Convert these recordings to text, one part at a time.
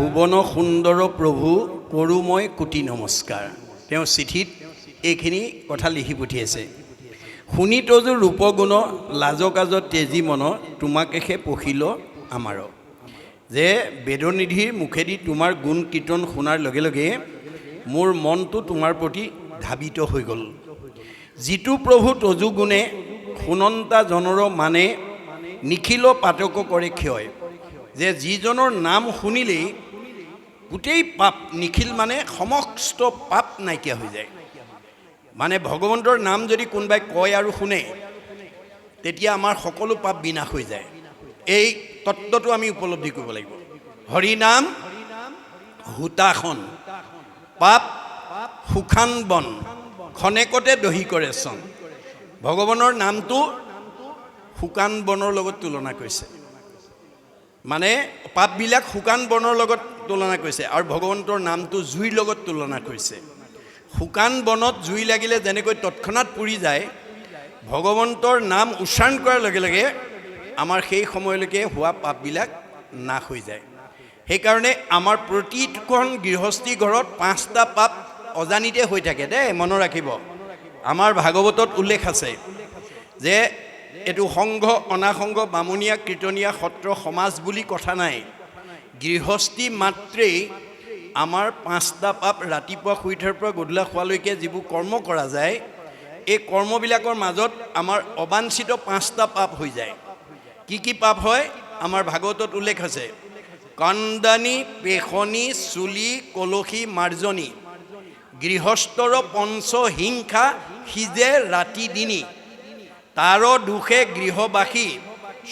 ভুৱন সুন্দৰ প্ৰভু কৰোঁ মই কোটি নমস্কাৰ। তেওঁ চিঠিত এইখিনি কথা লিখি পঠিয়াইছে। শুনি তজু ৰূপগুণ লাজকাজ তেজী মন তোমাকেহে পখিল আমাৰ। যে বেদনিধিৰ মুখেদি তোমাৰ গুণ কীৰ্তন শুনাৰ লগে লগে মোৰ মনটো তোমাৰ প্ৰতি ধাবিত হৈ গ'ল। যিটো প্ৰভু তজু গুণে শুনন্তা জনৰ মানে নিখিল পাতক কৰে ক্ষয়। যে যিজনৰ নাম শুনিলেই গোটেই পাপ, নিখিল মানে সমস্ত পাপ নাইকিয়া হৈ যায়। মানে ভগৱন্তৰ নাম যদি কোনোবাই কয় আৰু শুনে তেতিয়া আমাৰ সকলো পাপ বিনাশ হৈ যায়। এই তত্ত্বটো আমি উপলব্ধি কৰিব লাগিব। হৰি নাম হুতাখন, পাপ সুখান বন খনেকতে দহি কৰে চন। ভগৱানৰ নামটো শুকান বনৰ লগত তুলনা কৰিছে। মানে পাপবিলাক শুকান বনৰ লগত তুলনা কৰিছে আৰু ভগৱন্তৰ নামটো জুইৰ লগত তুলনা কৰিছে। শুকান বনত জুই লাগিলে যেনেকৈ তৎক্ষণাত পুৰি যায়, ভগৱন্তৰ নাম উচ্চাৰণ কৰাৰ লগে লগে আমাৰ সেই সময়লৈকে হোৱা পাপবিলাক নাশ হৈ যায়। সেইকাৰণে আমাৰ প্ৰতিখন গৃহস্থী ঘৰত 5টা পাপ অজানিতে হৈ থাকে দেই, মনত ৰাখিব। আমাৰ ভাগৱতত উল্লেখ আছে যে এইটো সংঘ অনাসংঘ বামুণীয়া কীৰ্তনীয়া সত্ৰ সমাজ বুলি কথা নাই। গৃহস্থী মাত্ৰেই আমাৰ 5টা পাপ, ৰাতিপুৱা শুই উঠাৰ পৰা গধূলা খোৱালৈকে যিবোৰ কৰ্ম কৰা যায়, এই কৰ্মবিলাকৰ মাজত আমাৰ অবাঞ্ছিত 5টা পাপ হৈ যায়। কি কি পাপ হয়? আমাৰ ভাগৱতত উল্লেখ আছে। কন্দনি পেশনি চুলি কলসী মাৰ্জনী, গৃহস্থৰ পঞ্চ হিংসা সিজে ৰাতি দিনী, তাৰ দুখে গৃহবাসী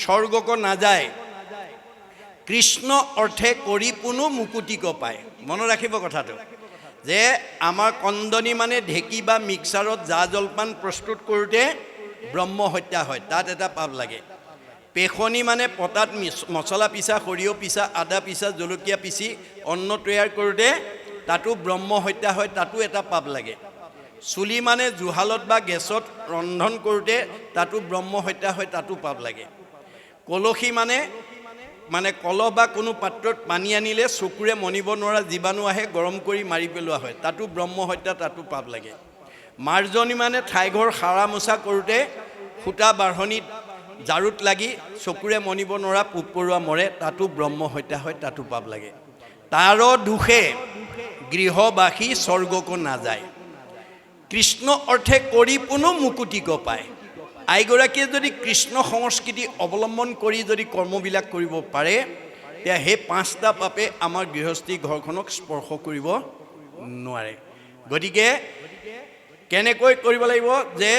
স্বৰ্গক নাযায়, কৃষ্ণ অৰ্থে কৰি পুনো মুকুতিক পায়। মনত ৰাখিব কথাটো যে আমাৰ কন্দনি মানে ঢেঁকী বা মিক্সাৰত জা জলপান প্ৰস্তুত কৰোঁতে ব্ৰহ্ম হত্যা হয়, তাত এটা পাপ লাগে। পেশনি মানে পতাত মছলা পিছা, সৰিয়হ পিছা, আদা পিছা, জলকীয়া পিচি অন্ন তৈয়াৰ কৰোঁতে তাতো ব্ৰহ্ম হত্যা হয়, তাতো এটা পাপ লাগে। চুলি মানে জুহালত বা গেছত ৰন্ধন কৰোঁতে তাতো ব্ৰহ্ম হত্যা হয়, তাতো পাপ লাগে। কলসী মানে কলহ বা কোনো পাত্ৰত পানী আনিলে চকুৰে মনিব নোৱাৰা জীৱাণু আহে, গৰম কৰি মাৰি পেলোৱা হয়, তাতো ব্ৰহ্ম হত্যা, তাতো পাপ লাগে। মাৰ্জনী মানে ঠাইঘৰ সাৰা মোচা কৰোঁতে সূতা বাঢ়নিত জাৰুত লাগি চকুৰে মনিব নোৱাৰা পোক পৰুৱা মৰে, তাতো ব্ৰহ্ম হত্যা হয়, তাতো পাপ লাগে। তাৰ দুখে গৃহবাসী স্বৰ্গক নাযায়, কৃষ্ণ অৰ্থে কৰি পুনো মুকুতিক পায়। আইগৰাকীয়ে যদি কৃষ্ণ সংস্কৃতি অৱলম্বন কৰি যদি কৰ্মবিলাক কৰিব পাৰে, তেতিয়া সেই 5টা পাপে আমাৰ গৃহস্থী ঘৰখনক স্পৰ্শ কৰিব নোৱাৰে। গতিকে কেনেকৈ কৰিব লাগিব? যে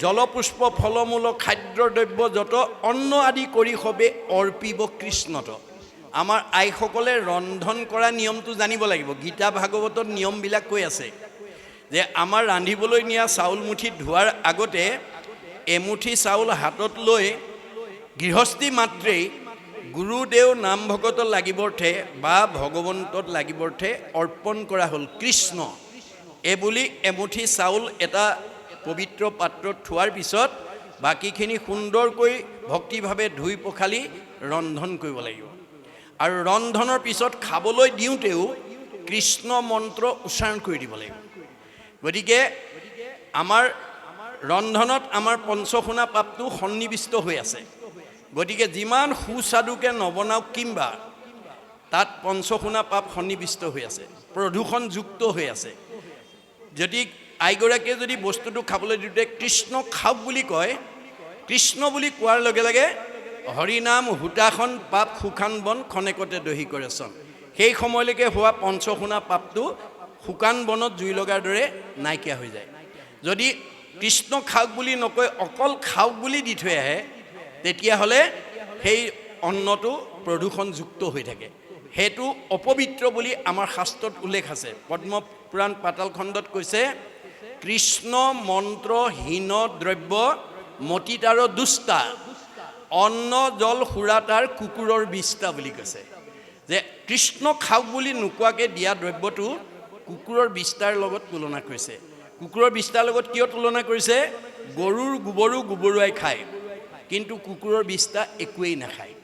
জলপুষ্প ফলমূল খাদ্য দ্ৰব্য যত অন্ন আদি কৰি সবে অৰ্পিব কৃষ্ণত। আমাৰ আইসকলে ৰন্ধন কৰা নিয়মটো জানিব লাগিব। গীতা ভাগৱতত নিয়মবিলাক কৈ আছে যে আমাৰ ৰান্ধিবলৈ নিয়া চাউল মুঠি ধোৱাৰ আগতে এমুঠি চাউল হাতত লৈ গৃহস্থী মাত্ৰেই গুৰুদেৱ নাম ভকতত লাগিবৰ্থে বা ভগৱন্তত লাগিবৰ্থে অৰ্পণ কৰা হ'ল কৃষ্ণ। এইবুলি এমুঠি চাউল এটা পবিত্ৰ পাত্ৰত থোৱাৰ পিছত বাকীখিনি সুন্দৰকৈ ভক্তিভাৱে ধুই পখালি ৰন্ধন কৰিব লাগিব। আৰু ৰন্ধনৰ পিছত খাবলৈ দিওঁতেও কৃষ্ণ মন্ত্ৰ উচ্চাৰণ কৰি দিব লাগিব। গতিকে আমাৰ ৰন্ধনত আমাৰ পঞ্চশুনা পাপটো সন্নিৱিষ্ট হৈ আছে। গতিকে যিমান সুস্বাদুকৈ নবনাওক কিম্বা তাত পঞ্চশুনা পাপ সন্নিৱিষ্ট হৈ আছে, প্ৰদূষণযুক্ত হৈ আছে। যদি আইগৰাকীয়ে যদি বস্তুটো খাবলৈ দিওঁতে কৃষ্ণ খাওক বুলি কয়, কৃষ্ণ বুলি কোৱাৰ লগে লগে হৰিনাম হুতাখন পাপ সুখান বন খনেকতে দহি কৰে চন। সেই সময়লৈকে হোৱা পঞ্চশুনা পাপটো শুকান বনত জুই লগাৰ দৰে নাইকিয়া হৈ যায়। যদি কৃষ্ণ খাওক বুলি নকয়, অকল খাওক বুলি দি থৈ আহে, তেতিয়াহ'লে সেই অন্নটো প্ৰদূষণযুক্ত হৈ থাকে। সেইটো অপবিত্ৰ বুলি আমাৰ শাস্ত্ৰত উল্লেখ আছে। পদ্মপুৰাণ পাতাল খণ্ডত কৈছে, কৃষ্ণ মন্ত্ৰহীন দ্ৰব্য মতিতাৰ দুষ্টা, অন্ন জল সুৰা তাৰ কুকুৰৰ বিষ্টা বুলি কৈছে। যে কৃষ্ণ খাওক বুলি নোকোৱাকৈ দিয়া দ্ৰব্যটো কুকুৰৰ বিষ্টাৰ লগত তুলনা কৰিছে। কুকুৰৰ বিষ্টাৰ লগত কিয় তুলনা কৰিছে? গৰুৰ গোবৰো গোবৰুৱাই খায়, কিন্তু কুকুৰৰ বিষ্টা একোৱেই নাখায়।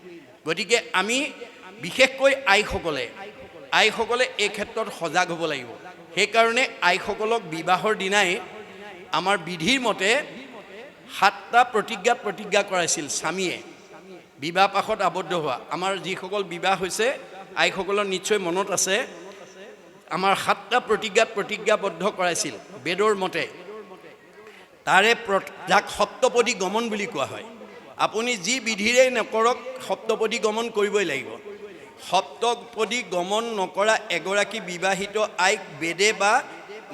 গতিকে আমি বিশেষকৈ আইসকলে আইসকলে এই ক্ষেত্ৰত সজাগ হ'ব লাগিব। সেইকাৰণে আইসকলক বিবাহৰ দিনাই আমাৰ বিধিৰ মতে 7টা প্ৰতিজ্ঞা কৰাইছিল স্বামীয়ে বিবাহ পাশত আবদ্ধ হোৱা। আমাৰ যিসকল বিবাহ হৈছে আইসকলৰ নিশ্চয় মনত আছে, আমাৰ 7টা প্ৰতিজ্ঞাবদ্ধ কৰাইছিল বেদৰ মতে। তাৰে যাক সপ্তপদী গমন বুলি কোৱা হয়। আপুনি যি বিধিৰে নকৰক সপ্তপদী গমন কৰিবই লাগিব। সপ্তপদী গমন নকৰা এগৰাকী বিবাহিত আইক বেদে বা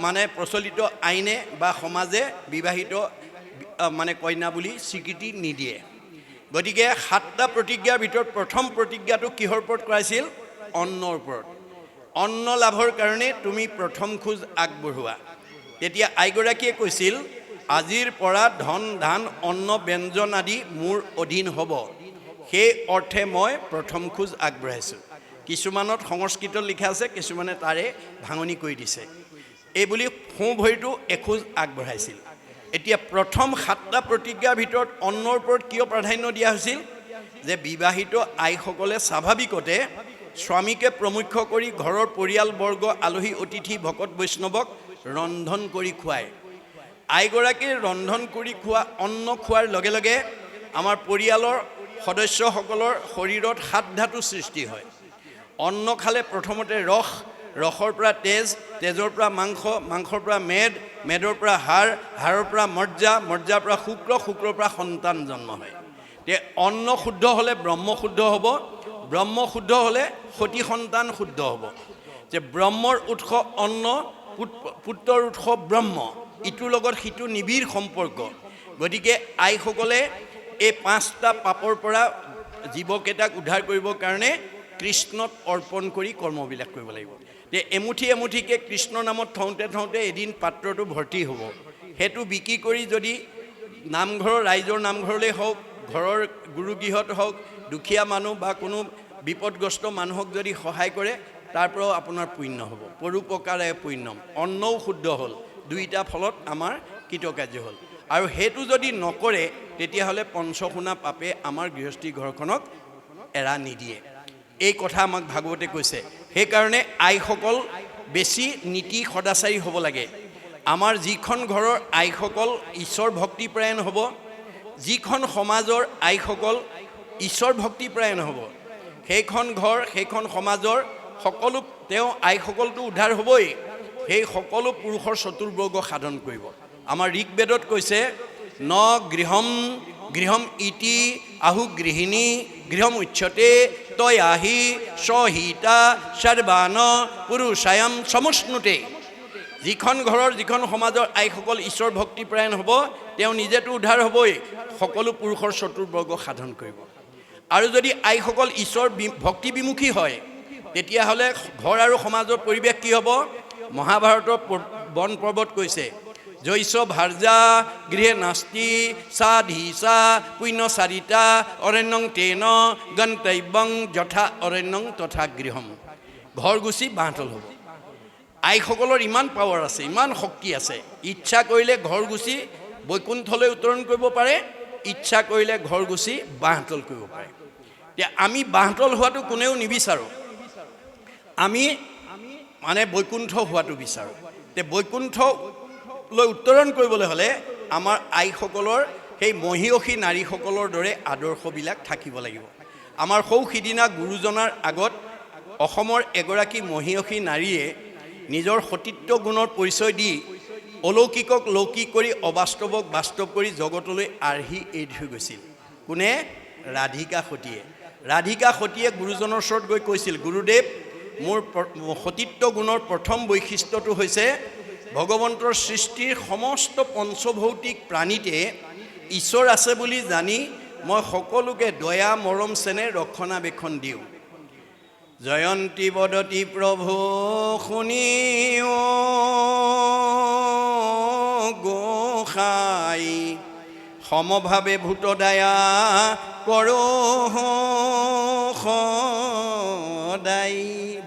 মানে প্ৰচলিত আইনে বা সমাজে বিবাহিত মানে কন্যা বুলি স্বীকৃতি নিদিয়ে। গতিকে 7টা প্ৰতিজ্ঞাৰ ভিতৰত প্ৰথম প্ৰতিজ্ঞাটো কিহৰ ওপৰত কৰাইছিল? অন্নৰ ওপৰত। অন্ন লাভৰ কাৰণে তুমি প্ৰথম খোজ আগবঢ়োৱা। তেতিয়া আইগৰাকীয়ে কৈছিল, আজিৰ পৰা ধন ধান অন্ন ব্যঞ্জন আদি মোৰ অধীন হ'ব, সেই অৰ্থে মই প্ৰথম খোজ আগবঢ়াইছোঁ। কিছুমানত সংস্কৃতত লিখা আছে, কিছুমানে তাৰে ভাঙনি কৰি দিছে। এইবুলি সোঁ ভৰিটো এখোজ আগবঢ়াইছিল। এতিয়া প্ৰথম 7টা প্ৰতিজ্ঞাৰ ভিতৰত অন্নৰ ওপৰত কিয় প্ৰাধান্য দিয়া হৈছিল? যে বিবাহিত আইসকলে স্বাভাৱিকতে স্বামীকে প্ৰমুখ্য কৰি ঘৰৰ পৰিয়ালবৰ্গ আলহী অতিথি ভকত বৈষ্ণৱক ৰন্ধন কৰি খুৱায়। আইগৰাকীৰ ৰন্ধন কৰি খোৱা অন্ন খোৱাৰ লগে লগে আমাৰ পৰিয়ালৰ সদস্যসকলৰ শৰীৰত 7 ধাতু সৃষ্টি হয়। অন্ন খালে প্ৰথমতে ৰসৰ পৰা তেজৰ পৰা মাংস, মাংসৰ পৰা মেদৰ পৰা হাড়ৰ পৰা মজ্জাৰ পৰা শুক্ৰৰ পৰা সন্তান জন্ম হয়। তে অন্ন শুদ্ধ হ'লে ব্ৰহ্ম শুদ্ধ হ'ব, ব্ৰহ্ম শুদ্ধ হ'লে সতী সন্তান শুদ্ধ হ'ব। যে ব্ৰহ্মৰ উৎস অন্ন, পুত্ৰৰ উৎস ব্ৰহ্ম, ইটোৰ লগত সিটো নিবিড় সম্পৰ্ক। গতিকে আইসকলে এই 5টা পাপৰ পৰা জীৱকেইটাক উদ্ধাৰ কৰিবৰ কাৰণে কৃষ্ণক অৰ্পণ কৰি কৰ্মবিলাক কৰিব লাগিব। তে এমুঠিকৈ কৃষ্ণৰ নামত থওঁতে এদিন পাত্ৰটো ভৰ্তি হ'ব। সেইটো বিক্ৰী কৰি যদি নামঘৰৰ ৰাইজৰ নামঘৰলৈ হওক, ঘৰৰ গুৰুগৃহত হওক, দুখীয়া মানুহ বা কোনো বিপদগ্ৰস্ত মানুহক যদি সহায় কৰে, তাৰ পৰাও আপোনাৰ পুণ্য হ'ব। পৰোপকাৰে পুণ্যম। অন্নও শুদ্ধ হ'ল, দুইটা ফলত আমাৰ কৃতকাৰ্য হ'ল। আৰু সেইটো যদি নকৰে তেতিয়াহ'লে পঞ্চশুনা পাপে আমাৰ গৃহস্থী ঘৰখনক এৰা নিদিয়ে। এই কথা আমাক ভাগৱতে কৈছে। সেইকাৰণে আইসকল বেছি নীতি সদাচাৰী হ'ব লাগে। আমাৰ যিখন ঘৰৰ আইসকল ঈশ্বৰ ভক্তিপৰায়ণ হ'ব, যিখন সমাজৰ আইসকল ঈশ্বৰ ভক্তিপৰায়ণ হ'ব, সেইখন ঘৰ সেইখন সমাজৰ সকলো আইসকলটো উদ্ধাৰ হ'বই, সেই সকলো পুৰুষৰ চতুৰ্বৰ্গ সাধন কৰিব। আমাৰ ঋকবেদত কৈছে, ন গৃহম ইতি আহু গৃহিণী গৃহম উচ্যতে তয়াহি সহিতা সৰ্বান পুৰুষায়ম সমশ্নুতে। যিখন ঘৰৰ যিখন সমাজৰ আইসকল ঈশ্বৰ ভক্তিপৰায়ণ হ'ব, তেওঁ নিজেতো উদ্ধাৰ হ'বই, সকলো পুৰুষৰ চতুৰ্বৰ্গ সাধন কৰিব। আৰু যদি আইসকল ঈশ্বৰ ভক্তি বিমুখী হয়, তেতিয়াহ'লে ঘৰ আৰু সমাজৰ পৰিৱেশ কি হ'ব? মহাভাৰতৰ বন পৰ্বত কৈছে, জৈছ ভাৰ্যা গৃহে নাস্তি সাধীচা পুণ্যচাৰিতা অৰণ্যং তেন গন্তব্যং যথা অৰণ্যং তথা গৃহম। ঘৰ গুচি বাঁহতল হ'ব। আইসকলৰ ইমান পাৱাৰ আছে, ইমান শক্তি আছে। ইচ্ছা কৰিলে ঘৰ গুচি বৈকুণ্ঠলৈ উত্তৰণ কৰিব পাৰে, ইচ্ছা কৰিলে ঘৰ গুচি বাঁহতল কৰিব পাৰে। এতিয়া আমি বাঁহতল হোৱাটো কোনেও নিবিচাৰোঁ, আমি মানে বৈকুণ্ঠ হোৱাটো বিচাৰোঁ। তে বৈকুণ্ঠলৈ উত্তৰণ কৰিবলৈ হ'লে আমাৰ আইসকলৰ সেই মহিয়সী নাৰীসকলৰ দৰে আদৰ্শবিলাক থাকিব লাগিব। আমাৰ সিদিনা গুৰুজনাৰ আগত অসমৰ এগৰাকী মহিয়সী নাৰীয়ে নিজৰ সতীত্ব গুণৰ পৰিচয় দি অলৌকিকক লৌকিক কৰি অবাস্তৱক বাস্তৱ কৰি জগতলৈ আৰ্হি এৰি থৈ গৈছিল। কোনে? ৰাধিকা সতীয়ে। ৰাধিকা সতীয়ে গুৰুজনৰ ওচৰত গৈ কৈছিল, গুৰুদেৱ, মোৰ সতীত্ব গুণৰ প্ৰথম বৈশিষ্ট্যটো হৈছে ভগৱন্তৰ সৃষ্টিৰ সমস্ত পঞ্চভৌতিক প্ৰাণীতে ঈশ্বৰ আছে বুলি জানি মই সকলোকে দয়া মৰম চেনেহ ৰক্ষণাবেক্ষণ দিওঁ। জয়ন্তী বদতি প্ৰভু শুনিও গোসাই সমভাৱে ভূত দয়া কৰোঁ সদায়।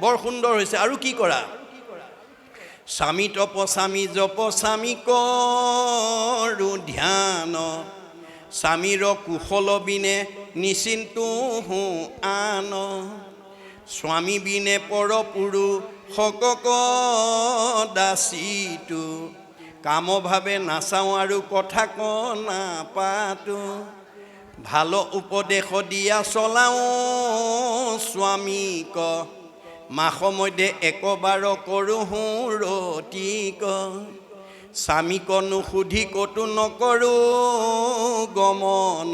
বৰ সুন্দৰ হৈছে। আৰু কি কৰা? স্বামী তপ স্বামী জপ স্বামী কৰোঁ ধ্যান, স্বামীৰ কুশল বিনে নিচিন্তু আন। স্বামী বিনে পৰ পুৰুষকক দাসীটো কাম ভাৱে নাচাওঁ আৰু কথা ক নাপাতো ভাল উপদেশ দিয়া চলাওঁ স্বামীক মাস মধ্যে একবাৰ কৰোঁ সুৰতিক স্বামীক নুসুধি ক'তো নকৰোঁ গমন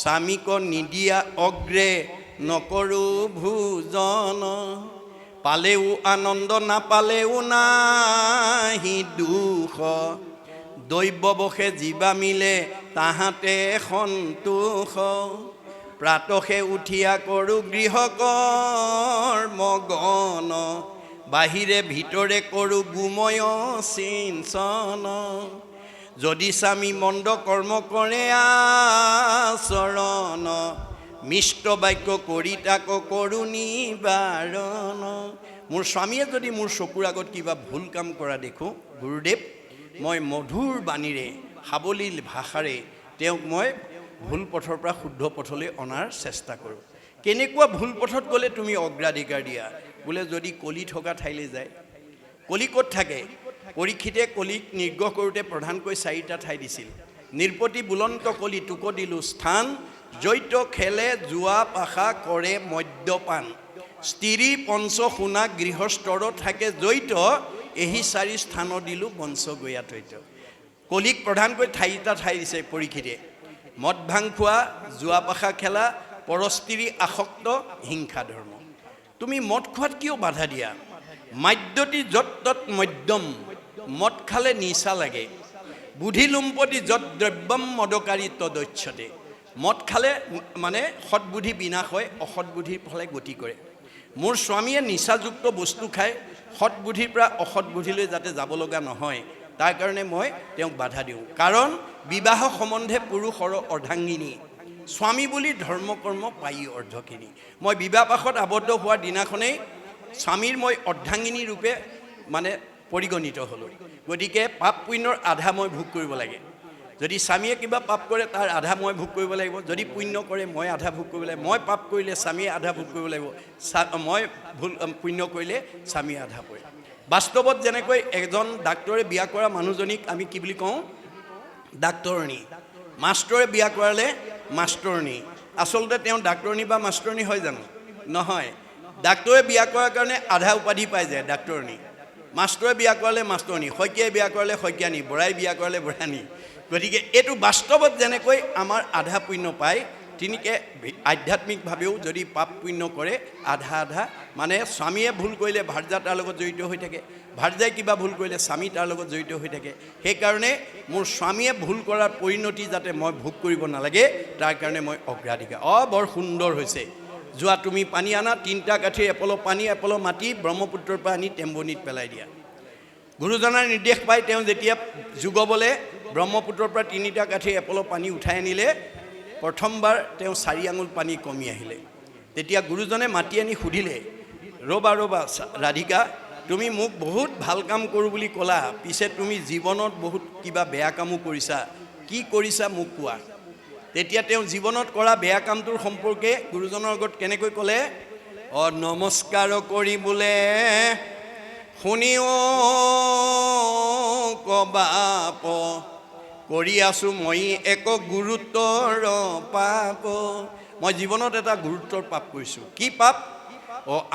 স্বামীক নিদিয়া অগ্ৰে নকৰোঁ ভোজন পালেও আনন্দ নাপালেও নাহি দুখ দৈৱবশে জীৱা মিলে তাহাঁতে সন্তোষ প্ৰাতসে উঠিয়া কৰোঁ গৃহকৰ্ম গণ বাহিৰে ভিতৰে কৰোঁ গোময় সিঞ্চন যদি স্বামী মন্দ কৰ্ম কৰে আচৰণ মিষ্ট বাক্য কৰি তাক কৰোঁ নিবাৰণ মোৰ স্বামীয়ে যদি মোৰ চকুৰ আগত কিবা ভুল কাম কৰা দেখোঁ গুৰুদেৱ মই মধুৰ বাণীৰে সাৱলীল ভাষাৰে তেওঁক মই ভুল পথৰ পৰা শুদ্ধ পথলৈ অনাৰ চেষ্টা কৰোঁ কেনেকুৱা ভুল পথত গ'লে তুমি অগ্ৰাধিকাৰ দিয়া বোলে যদি কলি থকা ঠাইলৈ যায় কলি ক'ত থাকে পৰীক্ষিতে কলিক নিৰ্গ্ৰহ কৰোঁতে প্ৰধানকৈ 4টা ঠাই দিছিল নিৰ্পতি বুলন্ত কলি তোক দিলোঁ স্থান জৈত খেলে জোৱা পাশা কৰে মদ্যপান স্ত্ৰী পঞ্চ সোণা গৃহস্থৰ থাকে জৈত এই 4 স্থান দিলোঁ বংশ গয়া তৈত কলিক প্ৰধানকৈ 4টা ঠাই দিছে পৰীক্ষিতে মদ ভাং খোৱা জোৱা পাশা খেলা পৰস্ত্ৰী আসক্ত হিংসা ধৰ্ম তুমি মদ খোৱাত কিয় বাধা দিয়া মাদ্যতি যত তত মদ্যম মদ খালে নিচা লাগে বুদ্ধি লুম্পতি যত দ্ৰব্যম মদকাৰী তদচ্ছতে মদ খালে মানে সৎবুদ্ধি বিনাশ হয় অসৎ বুদ্ধিৰ ফালে গতি কৰে মোৰ স্বামীয়ে নিচাযুক্ত বস্তু খায় সৎবুদ্ধিৰ পৰা অসৎ বুদ্ধিলৈ যাতে যাব লগা নহয় তাৰ কাৰণে মই তেওঁক বাধা দিওঁ কাৰণ বিবাহ সম্বন্ধে পুৰুষৰ অৰ্ধাংগিনী স্বামী বুলি ধৰ্ম কৰ্ম পায়ি অৰ্ধখিনি মই বিবাহ পাশত আবদ্ধ হোৱাৰ দিনাখনেই স্বামীৰ মই অৰ্ধাংগিনী ৰূপে মানে পৰিগণিত হ'লোঁ গতিকে পাপ পুণ্যৰ আধা মই ভোগ কৰিব লাগে যদি স্বামীয়ে কিবা পাপ কৰে তাৰ আধা মই ভোগ কৰিব লাগিব যদি পুণ্য কৰে মই আধা ভোগ কৰিব লাগিব মই পাপ কৰিলে স্বামীয়ে আধা ভোগ কৰিব লাগিব মই ভুল পুণ্য কৰিলে স্বামীয়ে আধা পৰে বাস্তৱত যেনেকৈ এজন ডাক্তৰে বিয়া কৰা মানুহজনীক আমি কি বুলি কওঁ ডাক্তৰণী মাষ্টৰে বিয়া কৰালে মাষ্টৰণী আচলতে তেওঁ ডাক্তৰণী বা মাষ্টৰণী হয় জানো নহয় ডাক্তৰে বিয়া কৰাৰ কাৰণে আধা উপাধি পাই যায় ডাক্তৰণী মাষ্টৰে বিয়া কৰালে মাষ্টৰণী শইকীয়াই বিয়া কৰালে শইকীয়ানী বৰাই বিয়া কৰালে বৰানী গতিকে এইটো বাস্তৱত যেনেকৈ আমাৰ আধা পুণ্য পায় তিনিকে আধ্যাত্মিকভাৱেও যদি পাপ পুণ্য কৰে আধা আধা মানে স্বামীয়ে ভুল কৰিলে ভাৰ্যা তাৰ লগত জড়িত হৈ থাকে ভাৰ্যাই কিবা ভুল কৰিলে স্বামী তাৰ লগত জড়িত হৈ থাকে সেইকাৰণে মোৰ স্বামীয়ে ভুল কৰাৰ পৰিণতি যাতে মই ভোগ কৰিব নালাগে তাৰ কাৰণে মই অগ্ৰাধিকাৰ বৰ সুন্দৰ হৈছে যোৱা তুমি পানী আনা 3টা কাঠিৰ এপল পানী এপল মাটি ব্ৰহ্মপুত্ৰৰ পৰা আনি টেম্বনিত পেলাই দিয়া গুৰুজনাৰ নিৰ্দেশ পাই তেওঁ যেতিয়া যুগবলে ব্ৰহ্মপুত্ৰৰ পৰা 3টা কাঠিৰ এপল পানী উঠাই আনিলে প্ৰথমবাৰ তেওঁ 4 আঙুল পানী কমি আহিলে তেতিয়া গুৰুজনে মাতি আনি সুধিলে ৰবা ৰাধিকা তুমি মোক বহুত ভাল কাম কৰোঁ বুলি ক'লা পিছে তুমি জীৱনত বহুত কিবা বেয়া কামো কৰিছা কি কৰিছা মোক কোৱা তেতিয়া তেওঁ জীৱনত কৰা বেয়া কামটোৰ সম্পৰ্কে গুৰুজনৰ আগত কেনেকৈ ক'লে নমস্কাৰ কৰি বোলে শুনিও কবাপ কৰি আছোঁ মই এক গুৰুত্বৰ পাপ মই জীৱনত এটা গুৰুত্বৰ পাপ কৰিছোঁ কি পাপ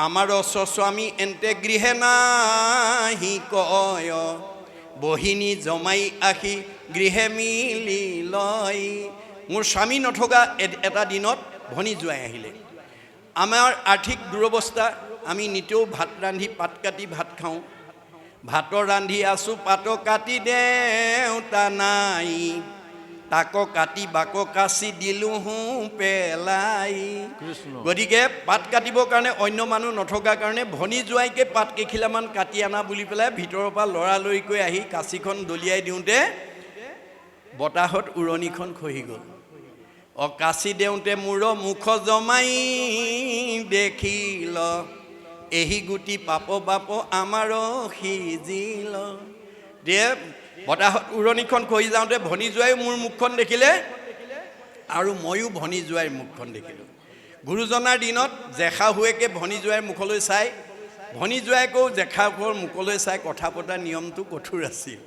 আমাৰ স্বামী এন্তে গৃহে নাহি কয় বহিনী জমাই আহি গৃহে মিলি লয় মোৰ স্বামী নথকা এটা দিনত ভনী জোৱাই আহিলে আমাৰ আৰ্থিক দুৰৱস্থা আমি নিতেও ভাত ৰান্ধি পাত কাটি ভাত খাওঁ ভাতৰ ৰান্ধি আছোঁ পাত কাটি দেউতা নাই তাক কাটি বাক কাচি দিলোঁ পেলাই গতিকে পাত কাটিবৰ কাৰণে অন্য মানুহ নথকাৰ কাৰণে ভনী জোৱাইকে পাত কেইখিলামান কাটি আনা বুলি পেলাই ভিতৰৰ পৰা লৰালৰিকৈ আহি কাঁচিখন দলিয়াই দিওঁতে বতাহত উৰণিখন খহি গ'ল কাচি দেওঁতে মূৰ মুখ জমাই দেখিল এহি গুটি পাপ বাপ আমাৰ সিজিল দিয়ে বতাহত উৰণিখন খহি যাওঁতে ভনী জোৱাই মোৰ মুখখন দেখিলে আৰু ময়ো ভনী জোৱাইৰ মুখখন দেখিলোঁ গুৰুজনাৰ দিনত জেঠাহুৱেকে ভনী জোৱাইৰ মুখলৈ চাই, ভনী জোৱাইকেও জেঠাহুৰ মুখলৈ চাই কথা পতা নিয়মটো কঠোৰ আছিল।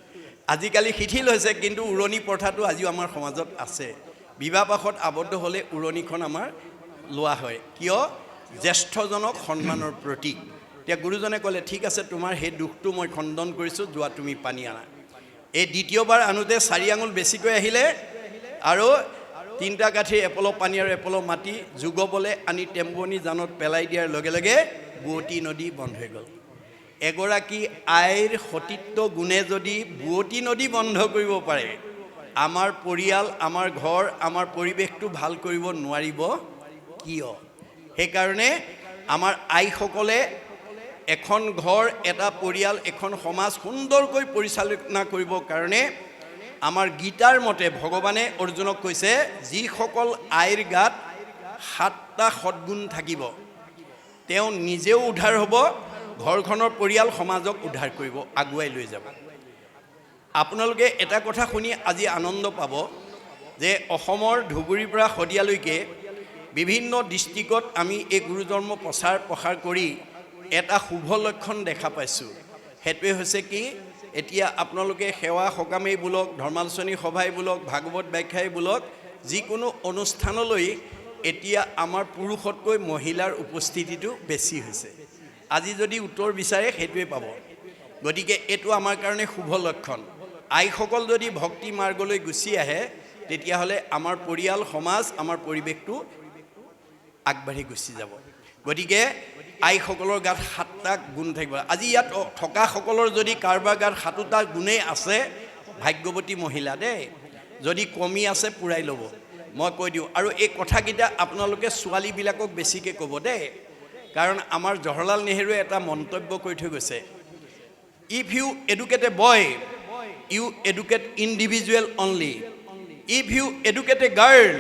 আজিকালি শিথিল হৈছে, কিন্তু উৰণি প্ৰথাটো আজিও আমাৰ সমাজত আছে। বিবাহপাশত আবদ্ধ হ'লে উৰণিখন আমাৰ লোৱা হয়। কিয়? জ্যেষ্ঠজনক সন্মানৰ প্ৰতীক। এতিয়া গুৰুজনে ক'লে, ঠিক আছে, তোমাৰ সেই দুখটো মই খণ্ডন কৰিছোঁ, যোৱা তুমি পানী আনা। এই দ্বিতীয়বাৰ আনোতে 4 আঙুল বেছিকৈ আহিলে আৰু 3টা কাঠি এপল' পানী আৰু এপল' মাটি যুগবলে আনি টেম্বনি জানত পেলাই দিয়াৰ লগে লগে বুৱতী নদী বন্ধ হৈ গ'ল। এগৰাকী আইৰ সতীত্ব গুণে যদি বুৱতী নদী বন্ধ কৰিব পাৰে, আমাৰ পৰিয়াল, আমাৰ ঘৰ, আমাৰ পৰিৱেশটো ভাল কৰিব নোৱাৰিব কিয়? সেইকাৰণে আমাৰ আইসকলে এখন ঘৰ, এটা পৰিয়াল, এখন সমাজ সুন্দৰকৈ পৰিচালনা কৰিবৰ কাৰণে আমাৰ গীতাৰ মতে ভগৱানে অৰ্জুনক কৈছে, যিসকল আইৰ গাত 7টা সদ্গুণ থাকিব, তেওঁ নিজেও উদ্ধাৰ হ'ব, ঘৰখনৰ পৰিয়াল সমাজক উদ্ধাৰ কৰিব, আগুৱাই লৈ যাব। আপোনালোকে এটা কথা শুনি আজি আনন্দ পাব যে অসমৰ ধুবুৰীৰ পৰা শদিয়ালৈকে বিভিন্ন ডিষ্ট্ৰিক্টত আমি এই গুৰুধৰ্ম প্ৰচাৰ প্ৰসাৰ কৰি এটা শুভ লক্ষণ দেখা পাইছোঁ। সেইটোৱে হৈছে কি, এতিয়া আপোনালোকে সেৱা সকামেই বোলক, ধৰ্মালোচনী সভাই বোলক, ভাগৱত ব্যাখ্যাই বোলক, যিকোনো অনুষ্ঠানলৈ এতিয়া আমাৰ পুৰুষতকৈ মহিলাৰ উপস্থিতিটো বেছি হৈছে। আজি যদি উত্তৰ বিচাৰে সেইটোৱে পাব। গতিকে এইটো আমাৰ কাৰণে শুভ লক্ষণ। আইসকল যদি ভক্তি মাৰ্গলৈ গুচি আহে, তেতিয়াহ'লে আমাৰ পৰিয়াল, সমাজ, আমাৰ পৰিৱেশটো আগবাঢ়ি গুচি যাব। গতিকে আইসকলৰ গাত 7টা গুণ থাকিব। আজি ইয়াত থকাসকলৰ যদি কাৰোবাৰ গাত 7টা গুণেই আছে, ভাগ্যৱতী মহিলা দেই। যদি কমি আছে পূৰাই ল'ব, মই কৈ দিওঁ। আৰু এই কথাকেইটা আপোনালোকে ছোৱালীবিলাকক বেছিকৈ ক'ব দেই, কাৰণ আমাৰ জৱাহৰলাল নেহৰুৱে এটা মন্তব্য কৰি থৈ গৈছে, if you educate a boy, you educate individual only, if you educate a girl,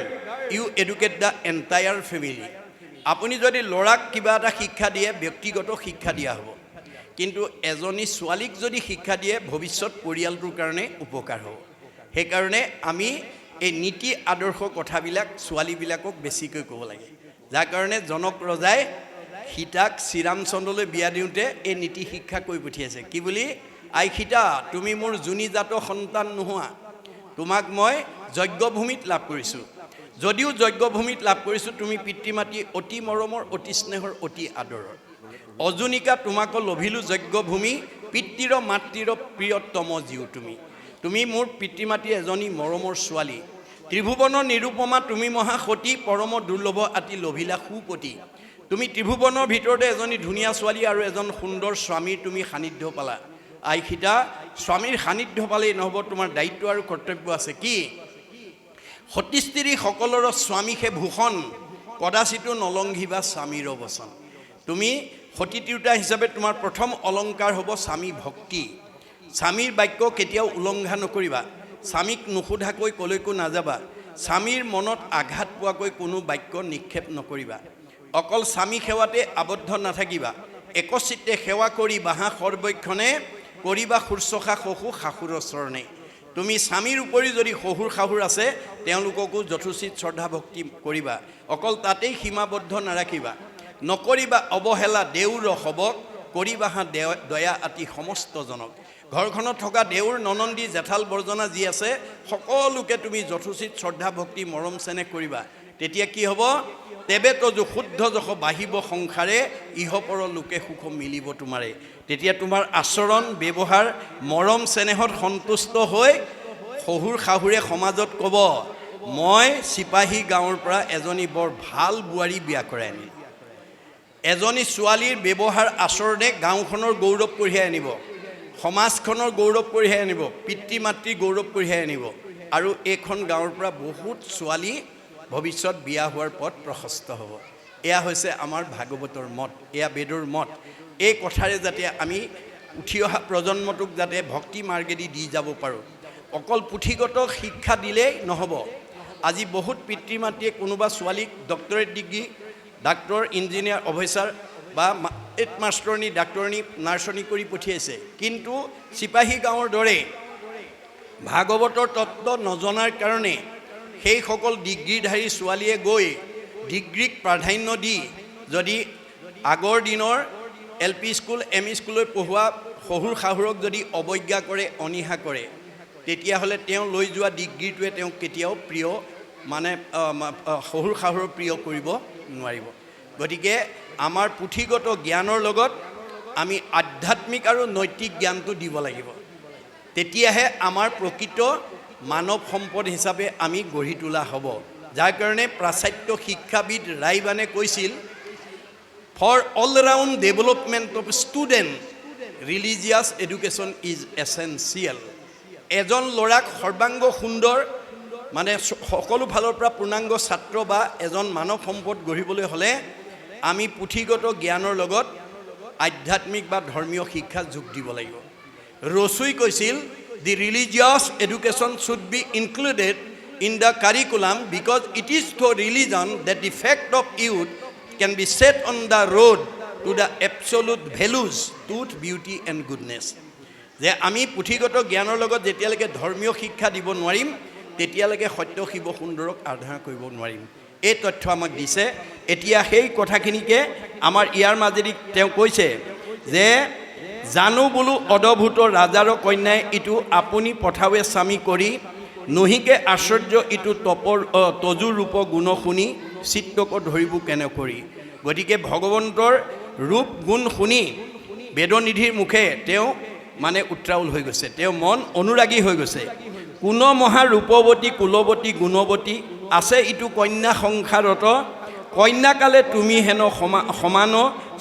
you educate the entire family. আপুনি যদি ল'ৰাক কিবা এটা শিক্ষা দিয়ে, ব্যক্তিগত শিক্ষা দিয়া হ'ব, কিন্তু এজনী ছোৱালীক যদি শিক্ষা দিয়ে, ভৱিষ্যত পৰিয়ালটোৰ কাৰণে উপকাৰ হ'ব। সেইকাৰণে আমি এই নীতি আদৰ্শ কথাবিলাক ছোৱালীবিলাকক বেছিকৈ ক'ব লাগে। যাৰ কাৰণে জনক ৰজাই সীতাক শ্ৰীৰামচন্দ্ৰলৈ বিয়া দিওঁতে এই নীতি শিক্ষা কৈ পঠিয়াইছে, কি বুলি? আই সীতা, তুমি মোৰ যোনিজাত সন্তান নোহোৱা, তোমাক মই যজ্ঞভূমিত লাভ কৰিছোঁ। যদিও যজ্ঞভূমিত লাভ কৰিছোঁ, তুমি পিতৃ মাতৃ অতি মৰমৰ, অতি স্নেহৰ, অতি আদৰৰ। অজুনিকা তোমাকো লভিলোঁ যজ্ঞভূমি, পিতৃৰ মাতৃৰ প্ৰিয়তম জীৱ তুমি। তুমি মোৰ পিতৃ মাতৃ এজনী মৰমৰ ছোৱালী। ত্ৰিভুৱনৰ নিৰুপমা তুমি মহাসতী, পৰম দুৰ্লভ আতি লভিলা সুপতি। তুমি ত্ৰিভুৱনৰ ভিতৰতে এজনী ধুনীয়া ছোৱালী আৰু এজন সুন্দৰ স্বামীৰ তুমি সান্নিধ্য পালা। আই সীতা, স্বামীৰ সান্নিধ্য পালেই নহ'ব, তোমাৰ দায়িত্ব আৰু কৰ্তব্য আছে। কি? সতী স্ত্ৰী সকলৰ স্বামীহে ভূষণ, কদাচিতো নলংঘিবা স্বামীৰ বচন। তুমি সতী তিৰোতা হিচাপে তোমাৰ প্ৰথম অলংকাৰ হ'ব স্বামী ভক্তি। স্বামীৰ বাক্য কেতিয়াও উলংঘা নকৰিবা। স্বামীক নুসুধাকৈ কলৈকো নাযাবা। স্বামীৰ মনত আঘাত পোৱাকৈ কোনো বাক্য নিক্ষেপ নকৰিবা। অকল স্বামী সেৱাতে আবদ্ধ নাথাকিবা। একচিত্তে সেৱা কৰি বাহা সৰ্বক্ষণে, কৰিবা শুশ্ৰূষা শহুৰ শাহুৰৰ চৰণে। তুমি স্বামীৰ উপৰি যদি শহুৰ শাহুৰ আছে, তেওঁলোককো যথোচিত শ্ৰদ্ধা ভক্তি কৰিবা। অকল তাতেই সীমাবদ্ধ নাৰাখিবা। নকৰিবা অৱহেলা দেউৰ সবক, কৰিবা হা দয়া আতি সমস্তজনক। ঘৰখনত থকা দেউৰ, ননন্দী, জেঠাল, বৰ্জনা যি আছে, সকলোকে তুমি যথোচিত শ্ৰদ্ধা ভক্তি মৰম চেনেহ কৰিবা। তেতিয়া কি হ'ব? তেবে তজু শুদ্ধ যশ বাঢ়িব সংসাৰে, ইহপৰ লোকে সুখ মিলিব তোমাৰে। তেতিয়া তোমাৰ আচৰণ ব্যৱহাৰ মৰম চেনেহত সন্তুষ্ট হৈ শহুৰ শাহুৰে সমাজত ক'ব, মই চিপাহী গাঁৱৰ পৰা এজনী বৰ ভাল বোৱাৰী বিয়া কৰাই আনিলোঁ। এজনী ছোৱালীৰ ব্যৱহাৰ আচৰণে গাঁওখনৰ গৌৰৱ কঢ়িয়াই আনিব, সমাজখনৰ গৌৰৱ কঢ়িয়াই আনিব, পিতৃ মাতৃৰ গৌৰৱ কঢ়িয়াই আনিব। আৰু এইখন গাঁৱৰ পৰা বহুত ছোৱালী ভৱিষ্যত বিয়া হোৱাৰ পথ প্ৰশস্ত হ'ব। এয়া হৈছে আমাৰ ভাগৱতৰ মত, এয়া বেদৰ মত। এই কথাৰে যাতে আমি উঠি অহা প্ৰজন্মটোক যাতে ভক্তি মাৰ্গেদি দি যাব পাৰোঁ। অকল পুথিগত শিক্ষা দিলেই নহ'ব। আজি বহুত পিতৃ মাতৃয়ে কোনোবা ছোৱালীক doctorate degree, doctor, engineer, officer বা হেড মাষ্টৰণী, ডাক্তৰণী, নাৰ্ছনী কৰি পঠিয়াইছে, কিন্তু চিপাহী গাঁৱৰ দৰে ভাগৱতৰ তত্ত্ব নজনাৰ কাৰণে সেইসকল ডিগ্ৰীধাৰী ছোৱালীয়ে গৈ ডিগ্ৰীক প্ৰাধান্য দি যদি আগৰ দিনৰ LP স্কুল ME স্কুললৈ পঢ়োৱা শহুৰ শাহুৰক যদি অৱজ্ঞা কৰে অনীহা কৰে তেতিয়াহ'লে তেওঁ লৈ যোৱা ডিগ্ৰীটোৱে তেওঁ কেতিয়াও প্ৰিয় মানে শহুৰ শাহুৰ প্ৰিয় কৰিব নোৱাৰিব গতিকে আমাৰ পুথিগত জ্ঞানৰ লগত আমি আধ্যাত্মিক আৰু নৈতিক জ্ঞানটো দিব লাগিব তেতিয়াহে আমাৰ প্ৰকৃত মানৱ সম্পদ হিচাপে আমি গঢ়ি তোলা হ'ব যাৰ কাৰণে প্ৰাচাত্য শিক্ষাবিদ ৰাইবানে কৈছিল for all round development of student religious education is essential এজন ল'ৰাক সৰ্বাংগ সুন্দৰ মানে সকলো ফালৰ পৰা পূৰ্ণাংগ ছাত্ৰ বা এজন মানৱ সম্পদ গঢ়িবলৈ হ'লে আমি পুথিগত জ্ঞানৰ লগত আধ্যাত্মিক বা ধৰ্মীয় শিক্ষা যোগ দিব লাগিব ৰচুই কৈছিল the religious education should be included in the curriculum because it is through religion that the feet of youth can be set on the road to the absolute values truth beauty and goodness যে আমি পুথিগত জ্ঞানৰ লগত যেতিয়ালৈকে ধৰ্মীয় শিক্ষা দিব নোৱাৰিম তেতিয়ালৈকে সত্য শিৱ সুন্দৰক আৰাধনা কৰিব নোৱাৰিম এই তথ্য আমাক দিছে এতিয়া সেই কথাখিনিকে আমাৰ ইয়াৰ মাজেদি তেওঁ কৈছে যে জানো বোলো অদভূত ৰাজাৰ কন্যাই ইটো আপুনি পঠাৱে স্বামী কৰি নহিকে আশ্চৰ্য ইটো তজুৰ ৰূপ গুণ শুনি চিত্তক ধৰিব কেনে কৰি গতিকে ভগৱন্তৰ ৰূপ গুণ শুনি বেদনিধিৰ মুখে তেওঁ মানে উত্ৰাউল হৈ গৈছে তেওঁ মন অনুৰাগী হৈ গৈছে কোন মহা ৰূপৱতী কুলৱতী গুণৱতী আছে ইটো কন্যা সংসাৰত কন্যাকালে তুমি হেন সমান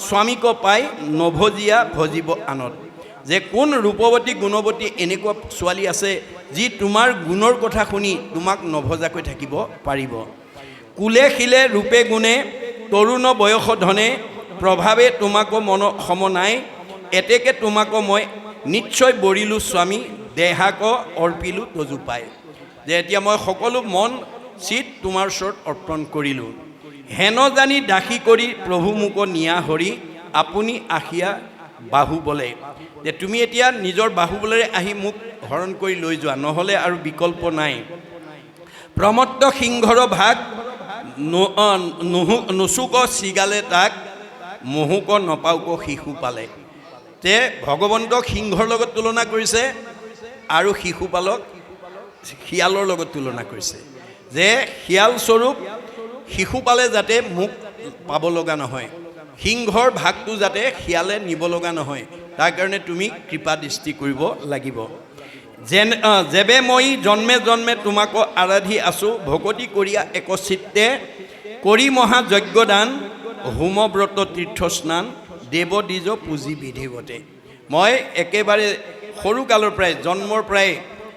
স্বামীক পাই নভজিয়া ভজিব আনত যে কোন ৰূপৱতী গুণৱতী এনেকুৱা ছোৱালী আছে যি তোমাৰ গুণৰ কথা শুনি তোমাক নভজাকৈ থাকিব পাৰিব কুলে শিলে ৰূপে গুণে তৰুণ বয়স ধনে প্ৰভাৱে তোমাকো মন সম নাই এতেকে তোমাকো মই নিশ্চয় বৰিলোঁ স্বামী দেহাক অৰ্পিলোঁ তজু পাই যে এতিয়া মই সকলো মন চিত তোমাৰ ওচৰত অৰ্পণ কৰিলোঁ হেন জানি দাসী কৰি প্ৰভু মোক নিয়া হৰি আপুনি আশিয়া বাহুবলে যে তুমি এতিয়া নিজৰ বাহুবলেৰে আহি মোক হৰণ কৰি লৈ যোৱা নহ'লে আৰু বিকল্প নাই প্ৰমত্ত সিংহৰ ভাগ নুচুক চিগালে তাক মহুক নপাওক শিশু পালে তে ভগৱন্তক সিংহৰ লগত তুলনা কৰিছে আৰু শিশুপালক শিয়ালৰ লগত তুলনা কৰিছে যে শিয়াল স্বৰূপ শিশুপালে যাতে মোক পাব লগা নহয় সিংহৰ ভাগটো যাতে শিয়ালে নিব লগা নহয় তাৰ কাৰণে তুমি কৃপা দৃষ্টি কৰিব লাগিব যেবে মই জন্মে জন্মে তোমাক আৰাধি আছোঁ ভকতি কৰিয়া একচিত্তে কৰি মহা যজ্ঞদান হোমব্ৰত তীৰ্থস্নান দেৱ দ্বিজ পুঁজি বিধিৱতে মই একেবাৰে সৰুকালৰ পৰাই জন্মৰ পৰাই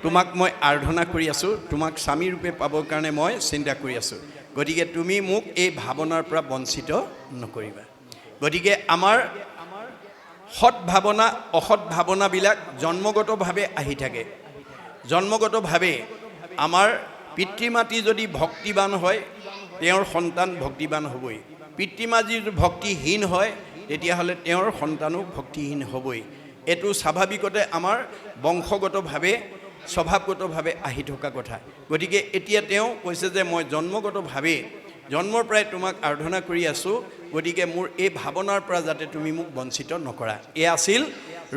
তোমাক মই আৰাধনা কৰি আছোঁ তোমাক স্বামী ৰূপে পাবৰ কাৰণে মই চিন্তা কৰি আছোঁ গতিকে তুমি মোক এই ভাৱনাৰ পৰা বঞ্চিত নকৰিবা গতিকে আমাৰ সৎ ভাৱনা অসৎ ভাৱনাবিলাক জন্মগতভাৱে আহি থাকে জন্মগতভাৱে আমাৰ পিতৃ মাতৃ যদি ভক্তিবান হয় তেওঁৰ সন্তান ভক্তিবান হ'বই পিতৃ মাতৃ যদি ভক্তিহীন হয় তেতিয়াহ'লে তেওঁৰ সন্তানো ভক্তিহীন হ'বই এইটো স্বাভাৱিকতে আমাৰ বংশগতভাৱে স্বভাৱগতভাৱে আহি থকা কথা গতিকে এতিয়া তেওঁ কৈছে যে মই জন্মগতভাৱে জন্মৰ পৰাই তোমাক আৰাধনা কৰি আছোঁ গতিকে মোৰ এই ভাৱনাৰ পৰা যাতে তুমি মোক বঞ্চিত নকৰা এয়া আছিল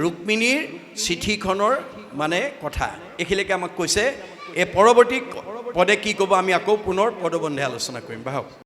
ৰুক্মিণীৰ চিঠিখনৰ মানে কথা এইখিনিলৈকে আমাক কৈছে এই পৰৱৰ্তী পদে কি ক'ব আমি আকৌ পুনৰ পদবন্ধে আলোচনা কৰিম বাহক